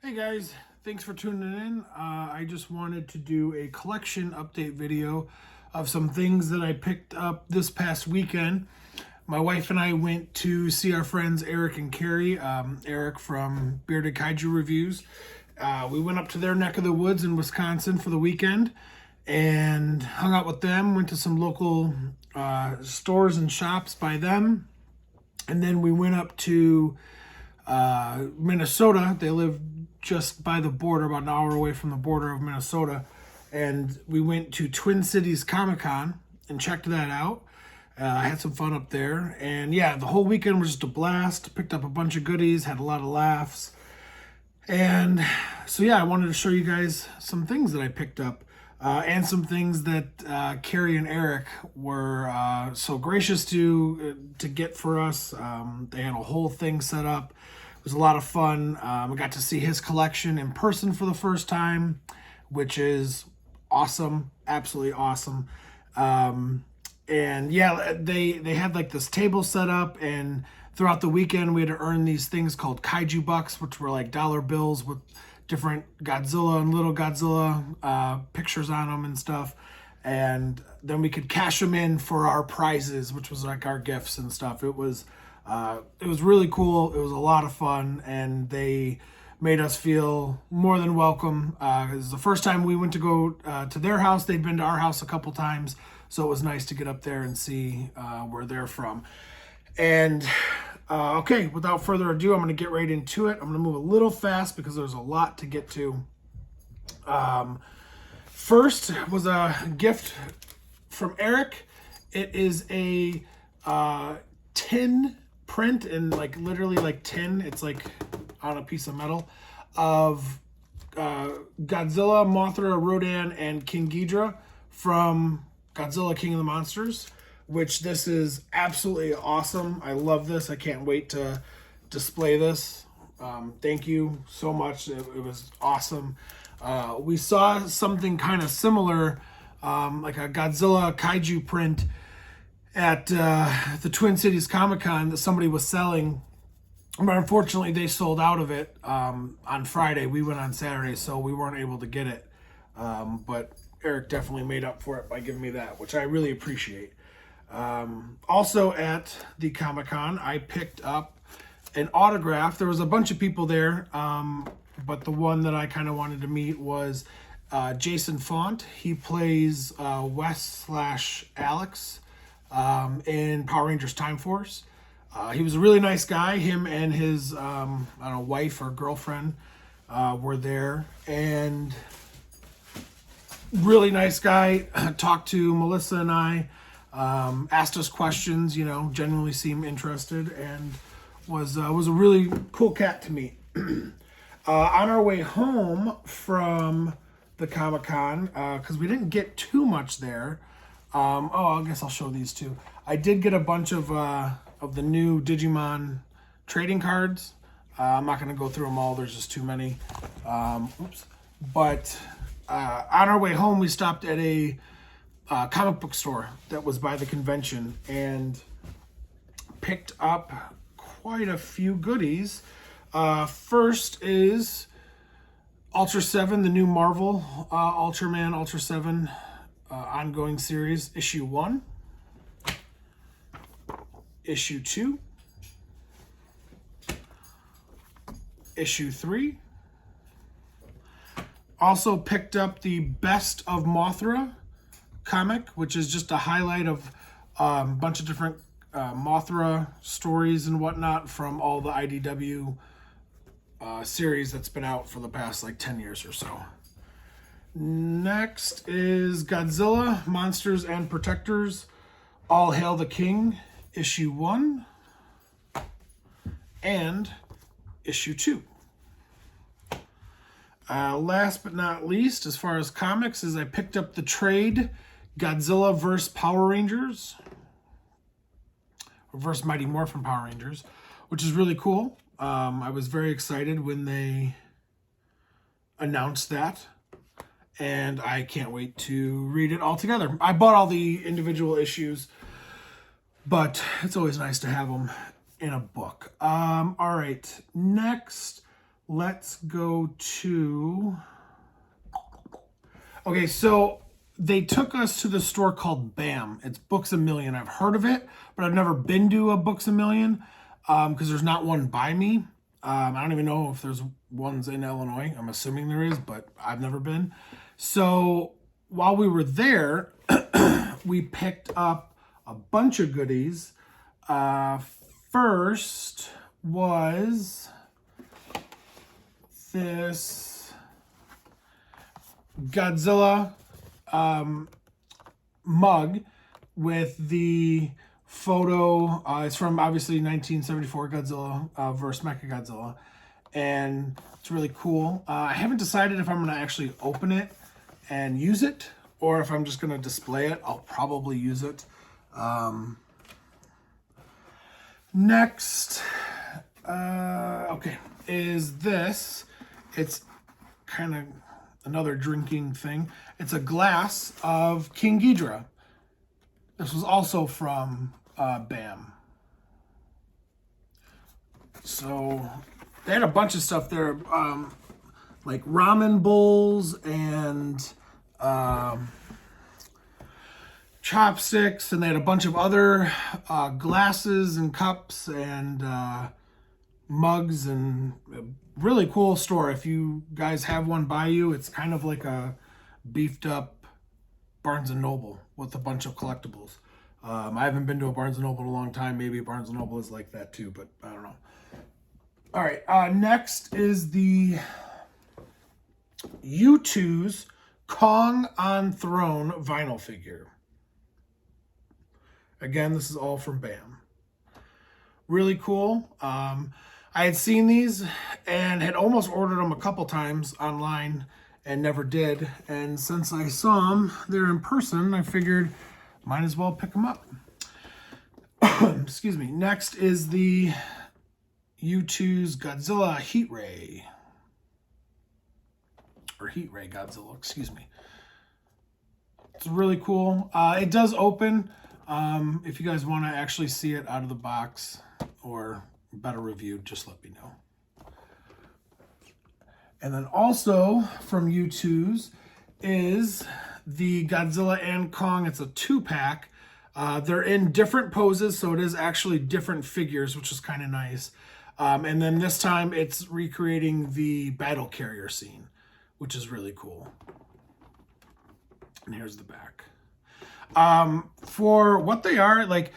Hey guys, thanks for tuning in. I just wanted to do a collection update video of some things that I picked up this past weekend. My wife and I went to see our friends Eric and Carrie. Eric from Bearded Kaiju Reviews. We went up to their neck of the woods in Wisconsin for the weekend and hung out with them. Went to some local stores and shops by them. And then we went up to Minnesota. They live just by the border, about an hour away from the border of Minnesota. And we went to Twin Cities Comic Con and checked that out. I had some fun up there. And yeah, the whole weekend was just a blast. Picked up a bunch of goodies, had a lot of laughs. And so yeah, I wanted to show you guys some things that I picked up. And some things that Carrie and Eric were so gracious to get for us. They had a whole thing set up. It was a lot of fun. I got to see his collection in person for the first time, which is awesome, absolutely awesome. And yeah, they had like this table set up, and throughout the weekend we had to earn these things called Kaiju Bucks, which were like dollar bills with different Godzilla and little Godzilla pictures on them and stuff. And then we could cash them in for our prizes, which was like our gifts and stuff. It was really cool. It was a lot of fun, and they made us feel more than welcome. It was the first time we went to go to their house. They'd been to our house a couple times, so it was nice to get up there and see where they're from. And okay, without further ado, I'm going to get right into it. I'm going to move a little fast because there's a lot to get to. First was a gift from Eric. It is a tin print, and like literally like tin. It's like on a piece of metal of Godzilla, Mothra, Rodan, and King Ghidorah from Godzilla King of the Monsters, which this is absolutely awesome. I love this. I can't wait to display this. Thank you so much. It was awesome. We saw something kind of similar, like a Godzilla Kaiju print at the Twin Cities Comic Con that somebody was selling. But unfortunately, they sold out of it on Friday. We went on Saturday, so we weren't able to get it. But Eric definitely made up for it by giving me that, which I really appreciate. Also at the Comic-Con, I picked up an autograph. There was a bunch of people there, but the one that I kind of wanted to meet was Jason Faunt. He plays Wes/Alex in Power Rangers Time Force. He was a really nice guy. Him and his I don't know, wife or girlfriend were there, and really nice guy. Talked to Melissa and I, asked us questions, genuinely seemed interested, and was a really cool cat to meet. On our way home from the Comic-Con, because we didn't get too much there. I guess I'll show these two. I did get a bunch of the new Digimon trading cards. I'm not going to go through them all. There's just too many. But on our way home, we stopped at a comic book store that was by the convention and picked up quite a few goodies. First is Ultra 7, the new Marvel Ultraman Ultra 7 ongoing series, issue 1, issue 2, issue 3. Also picked up the Best of Mothra comic, which is just a highlight of a bunch of different Mothra stories and whatnot from all the IDW series that's been out for the past like 10 years or so. Next is Godzilla, Monsters and Protectors, All Hail the King, issue 1 and issue 2. Last but not least, as far as comics, is I picked up the trade Godzilla vs. Power Rangers, or vs. Mighty Morphin Power Rangers, which is really cool. I was very excited when they announced that, and I can't wait to read it all together. I bought all the individual issues, but it's always nice to have them in a book. All right, next, let's go to... Okay, so they took us to the store called BAM. It's Books A Million. I've heard of it, but I've never been to a Books A Million because there's not one by me. I don't even know if there's ones in Illinois. I'm assuming there is, but I've never been. So while we were there, we picked up a bunch of goodies. First was this Godzilla mug with the photo. It's from obviously 1974 Godzilla versus Mechagodzilla, and it's really cool. I haven't decided if I'm going to actually open it and use it or if I'm just going to display it. I'll probably use it. Next, okay, is this. It's kind of another drinking thing. It's a glass of King Ghidorah. This was also from BAM. So they had a bunch of stuff there, like ramen bowls and chopsticks, and they had a bunch of other glasses and cups and mugs, and a really cool store. If you guys have one by you, it's kind of like a beefed up Barnes & Noble with a bunch of collectibles. I haven't been to a Barnes & Noble in a long time. Maybe Barnes & Noble is like that too, but I don't know. All right, next is the U2's Kong on Throne vinyl figure. Again, this is all from BAM. Really cool. I had seen these and had almost ordered them a couple times online and never did. And since I saw them there in person, I figured might as well pick them up. Excuse me. Next is the U2's Godzilla Heat Ray. Or Heat Ray Godzilla, excuse me. It's really cool. It does open. If you guys want to actually see it out of the box or better reviewed, just let me know. And then also from U2's is the Godzilla and Kong. It's a 2-pack. They're in different poses, so it is actually different figures, which is kind of nice. And then this time it's recreating the battle carrier scene, which is really cool. And here's the back. For what they are, like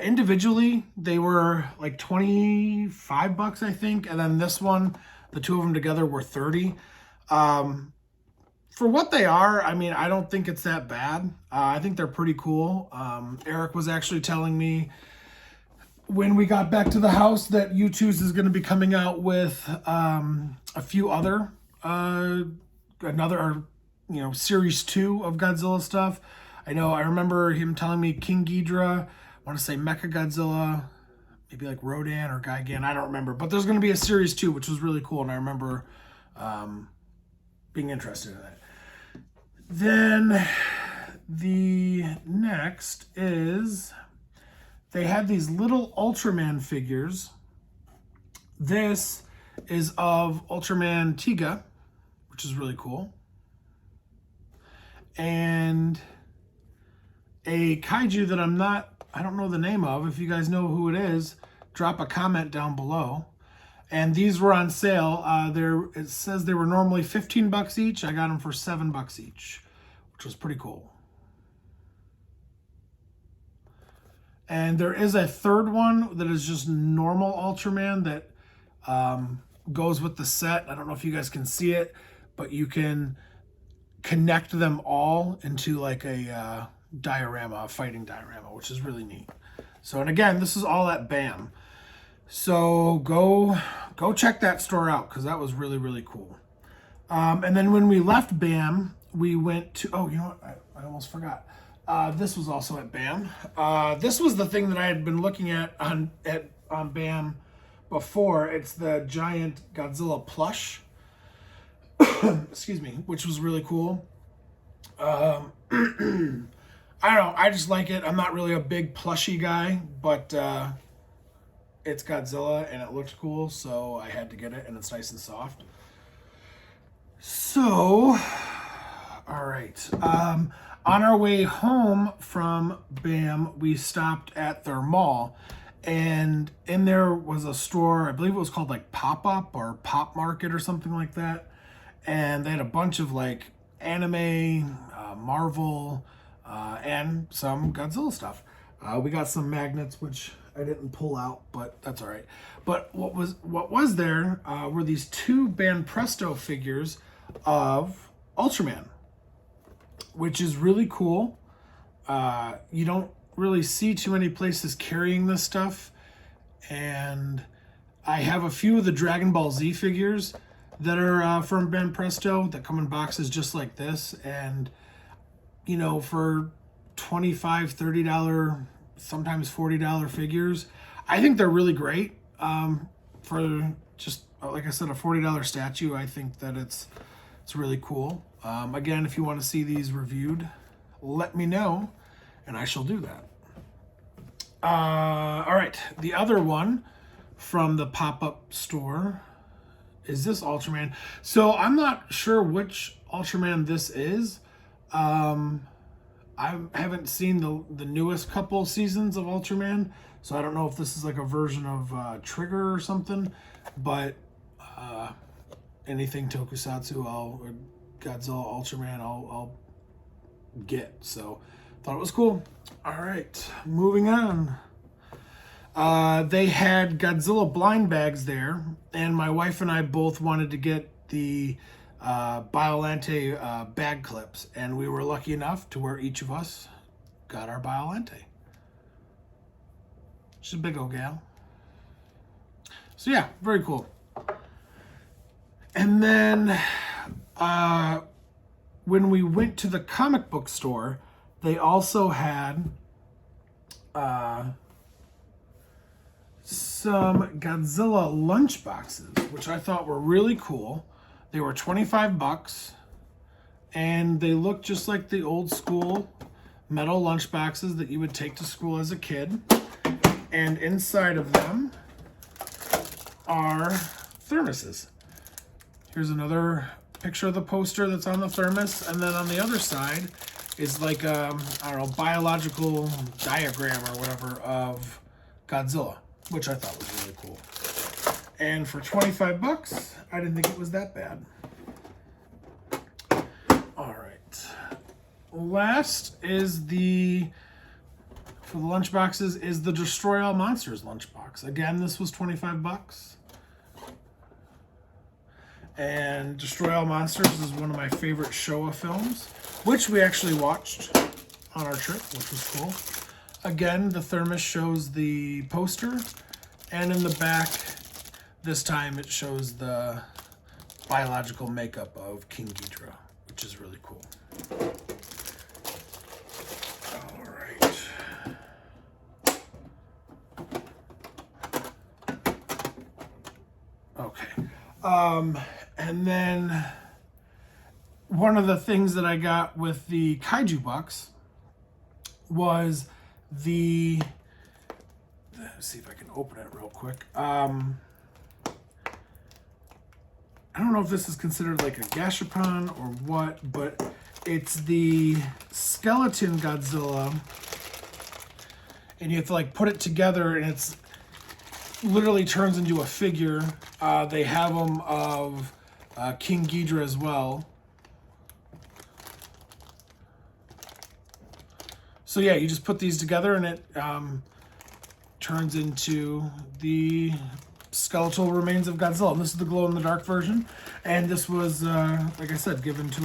individually, they were like $25, I think. And then this one, the two of them together were $30. For what they are, I mean, I don't think it's that bad. I think they're pretty cool. Eric was actually telling me when we got back to the house that U2's is going to be coming out with a few other, Series 2 of Godzilla stuff. I remember him telling me King Ghidorah, I want to say Mechagodzilla, maybe like Rodan or Gigan, I don't remember. But there's going to be a Series 2, which was really cool, and I remember being interested in that. Then the next is they had these little Ultraman figures. This is of Ultraman Tiga, which is really cool. And a kaiju that I don't know the name of. If you guys know who it is, drop a comment down below. And these were on sale. It says they were normally $15 each. I got them for $7 each, which was pretty cool. And there is a third one that is just normal Ultraman that goes with the set. I don't know if you guys can see it, but you can connect them all into like a diorama, a fighting diorama, which is really neat. So, and again, this is all at BAM. So go check that store out because that was really, really cool. And then when we left BAM, we went to, oh, you know what? I almost forgot. This was also at BAM. This was the thing that I had been looking at on BAM before. It's the giant Godzilla plush. Excuse me, which was really cool. I don't know. I just like it. I'm not really a big plushy guy, but it's Godzilla and it looked cool, so I had to get it, and it's nice and soft. So, all right. On our way home from BAM, we stopped at their mall, and in there was a store, I believe it was called like Pop-Up or Pop Market or something like that. And they had a bunch of like anime, Marvel, and some Godzilla stuff. We got some magnets, which I didn't pull out, but that's all right. But what was there were these two Banpresto figures of Ultraman, which is really cool. You don't really see too many places carrying this stuff. And I have a few of the Dragon Ball Z figures that are from Banpresto that come in boxes just like this. And, you know, for $25, $30, sometimes $40 figures, I think they're really great. For just, like I said, a $40 statue, I think that it's really cool. Again, if you want to see these reviewed, let me know, and I shall do that. All right, the other one from the pop-up store is this Ultraman. So I'm not sure which Ultraman this is. I haven't seen the newest couple seasons of Ultraman, so I don't know if this is like a version of Trigger or something, but anything Tokusatsu, or Godzilla, Ultraman, I'll get. So thought it was cool. All right, moving on. They had Godzilla blind bags there, and my wife and I both wanted to get the Biolante bag clips, and we were lucky enough to where each of us got our Biolante. She's a big old gal. So yeah, very cool. And then when we went to the comic book store, they also had some Godzilla lunch boxes, which I thought were really cool. They were $25, and they looked just like the old school metal lunch boxes that you would take to school as a kid. And inside of them are thermoses. Here's another picture of the poster that's on the thermos, and then on the other side is like I don't know, biological diagram or whatever of Godzilla, which I thought was really cool. And for $25, I didn't think it was that bad. All right. Last is for the lunch boxes, is the Destroy All Monsters lunchbox. Again, this was $25. And Destroy All Monsters is one of my favorite Showa films, which we actually watched on our trip, which was cool. Again, the thermos shows the poster, and in the back, this time it shows the biological makeup of King Ghidorah, which is really cool. All right. Okay. And then one of the things that I got with the Kaiju Bucks was let's see if I can open it real quick. I don't know if this is considered like a gashapon or what, but it's the skeleton Godzilla, and you have to like put it together, and it's literally turns into a figure. They have them of King Ghidorah as well. So yeah, you just put these together, and it turns into the skeletal remains of Godzilla. And this is the glow-in-the-dark version. And this was, like I said, given to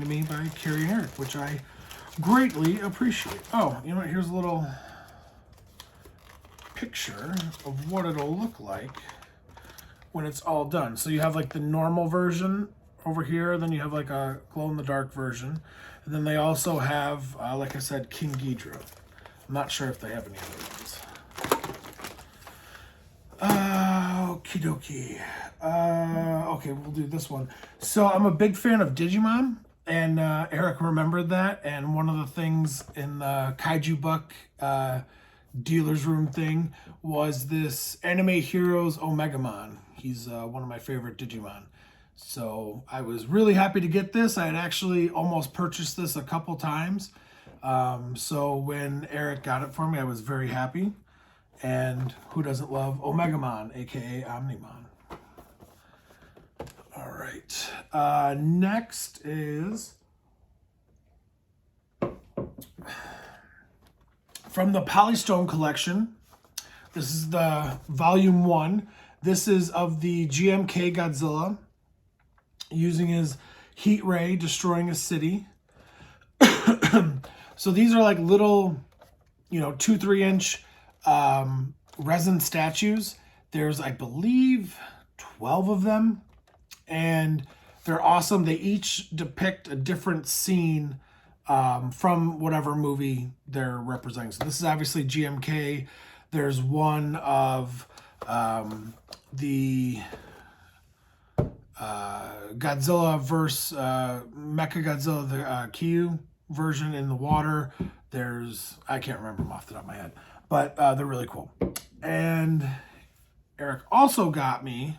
me by Carrie and Eric, which I greatly appreciate. Oh, you know what? Here's a little picture of what it'll look like when it's all done. So you have like the normal version over here, then you have like a glow-in-the-dark version. And then they also have, like I said, King Ghidorah. I'm not sure if they have any other ones. Okie dokie. Okay, we'll do this one. So I'm a big fan of Digimon, and Eric remembered that. And one of the things in the Kaiju Buck dealer's room thing was this Anime Heroes Omegamon. He's one of my favorite Digimon. So I was really happy to get this. I had actually almost purchased this a couple times. So when Eric got it for me, I was very happy. And who doesn't love Omegamon, aka Omnimon? All right. Next is from the Polystone collection. This is the volume 1. This is of the GMK Godzilla using his heat ray, destroying a city. So these are like little, 2-3 inch resin statues. There's, I believe, 12 of them. And they're awesome. They each depict a different scene from whatever movie they're representing. So this is obviously GMK. There's one of the Godzilla versus Mechagodzilla, the Kyu version in the water. I can't remember them off the top of my head, but they're really cool. And Eric also got me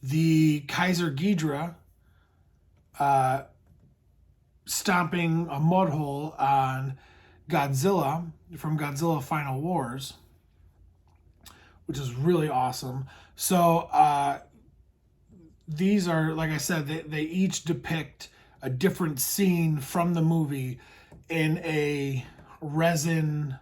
the Kaiser Ghidra stomping a mud hole on Godzilla from Godzilla Final Wars, which is really awesome. So these are, like I said, they each depict a different scene from the movie in a resin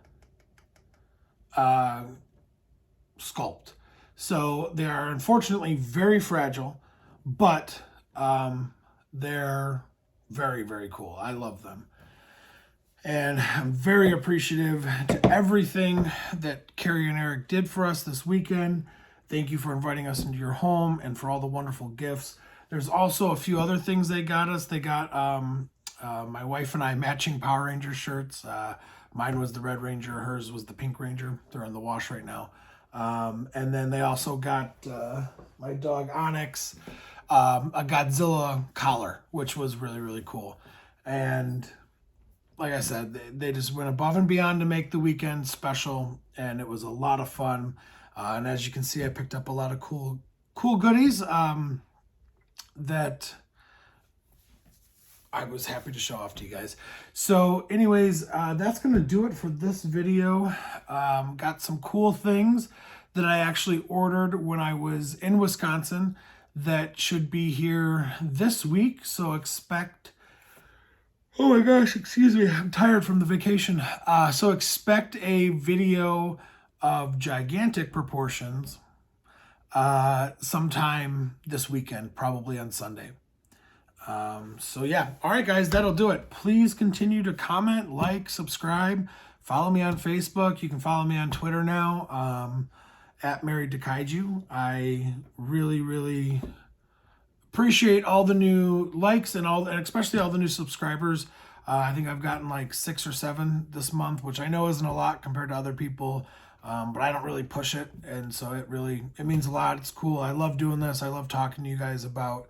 sculpt. So they are unfortunately very fragile, but they're very, very cool. I love them. And I'm very appreciative to everything that Carrie and Eric did for us this weekend. Thank you for inviting us into your home and for all the wonderful gifts. There's also a few other things they got us. They got my wife and I matching Power Ranger shirts. Mine was the Red Ranger, hers was the Pink Ranger. They're in the wash right now. And then they also got my dog Onyx a Godzilla collar, which was really, really cool. And like I said, they just went above and beyond to make the weekend special, and it was a lot of fun. And as you can see, I picked up a lot of cool goodies that I was happy to show off to you guys. So anyways, that's going to do it for this video. Got some cool things that I actually ordered when I was in Wisconsin that should be here this week. So expect, oh my gosh, excuse me, I'm tired from the vacation. So expect a video of gigantic proportions sometime this weekend, probably on Sunday. So yeah, all right guys, that'll do it. Please continue to comment, like, subscribe, follow me on Facebook. You can follow me on Twitter now, at Married to Kaiju. I really, really appreciate all the new likes and especially all the new subscribers. I think I've gotten like 6 or 7 this month, which I know isn't a lot compared to other people. But I don't really push it, and so it means a lot. It's cool. I love doing this. I love talking to you guys about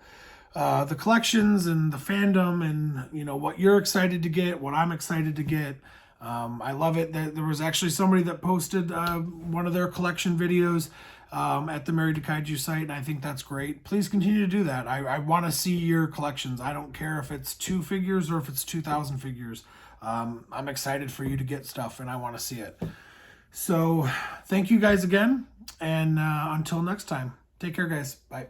the collections and the fandom, and what you're excited to get, what I'm excited to get. I love it that there was actually somebody that posted one of their collection videos at the Married to Kaiju site, and I think that's great. Please continue to do that. I want to see your collections. I don't care if it's 2 figures or if it's 2,000 figures. I'm excited for you to get stuff, and I want to see it. So thank you guys again, and until next time, take care guys. Bye.